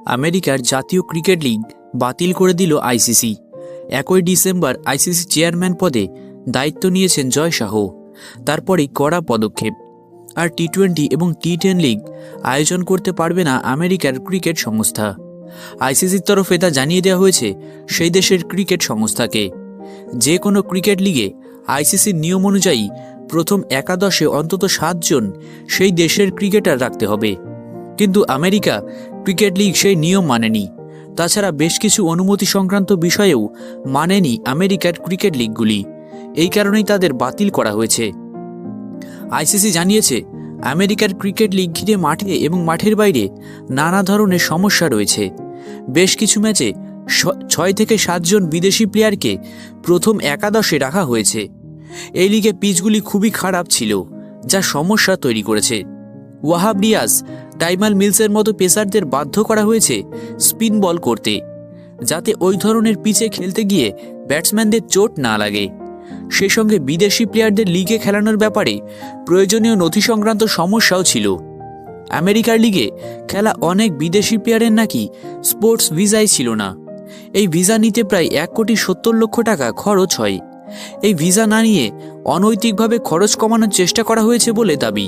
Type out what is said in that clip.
আমেরিকার জাতীয় cricket league বাতিল করে দিল আইসিসি। 1 ডিসেম্বর আইসিসি চেয়ারম্যান পদে দায়িত্ব নিয়েছেন জয় শাহ। তারপরেই কড়া পদক্ষেপ। আর টি-20 এবং টি10 লিগ আয়োজন করতে পারবে না আমেরিকার ক্রিকেট সংস্থা। আইসিসির তরফে তা জানিয়ে দেওয়া হয়েছে সেই দেশের ক্রিকেট সংস্থাকে। যে কোনো ক্রিকেট লিগে আইসিসির নিয়ম অনুযায়ী প্রথম একাদশে অন্তত 7 জন সেই দেশের ক্রিকেটার রাখতে হবে। কিন্তু আমেরিকা ক্রিকেট লিগ সেই নিয়ম মানেনি। তাছাড়া বেশ কিছু অনুমতি সংক্রান্ত বিষয়েও মানেনি আমেরিকার ক্রিকেট লিগগুলি। এই কারণেই তাদের বাতিল করা হয়েছে। আইসিসি জানিয়েছে, আমেরিকার ক্রিকেট লিগ ঘিরে মাঠে এবং মাঠের বাইরে নানা ধরনের সমস্যা রয়েছে। বেশ কিছু ম্যাচে 6 থেকে 7 জন বিদেশি প্লেয়ারকে প্রথম একাদশে রাখা হয়েছে। এই লিগে পিচগুলি খুবই খারাপ ছিল, যা সমস্যা তৈরি করেছে। ওয়াহাব রিয়াজ, টাইমাল মিলসের মতো পেসারদের বাধ্য করা হয়েছে স্পিন বল করতে, যাতে ওই ধরনের পিচে খেলতে গিয়ে ব্যাটসম্যানদের চোট না লাগে। সেই সঙ্গে বিদেশি প্লেয়ারদের লিগে খেলানোর ব্যাপারে প্রয়োজনীয় নথি সংক্রান্ত সমস্যাও ছিল। আমেরিকার লিগে খেলা অনেক বিদেশি প্লেয়ারের নাকি স্পোর্টস ভিসাই ছিল না। এই ভিসা নিতে প্রায় 1,70,00,000 টাকা খরচ হয়। এই ভিসা না নিয়ে অনৈতিকভাবে খরচ কমানোর চেষ্টা করা হয়েছে বলে দাবি।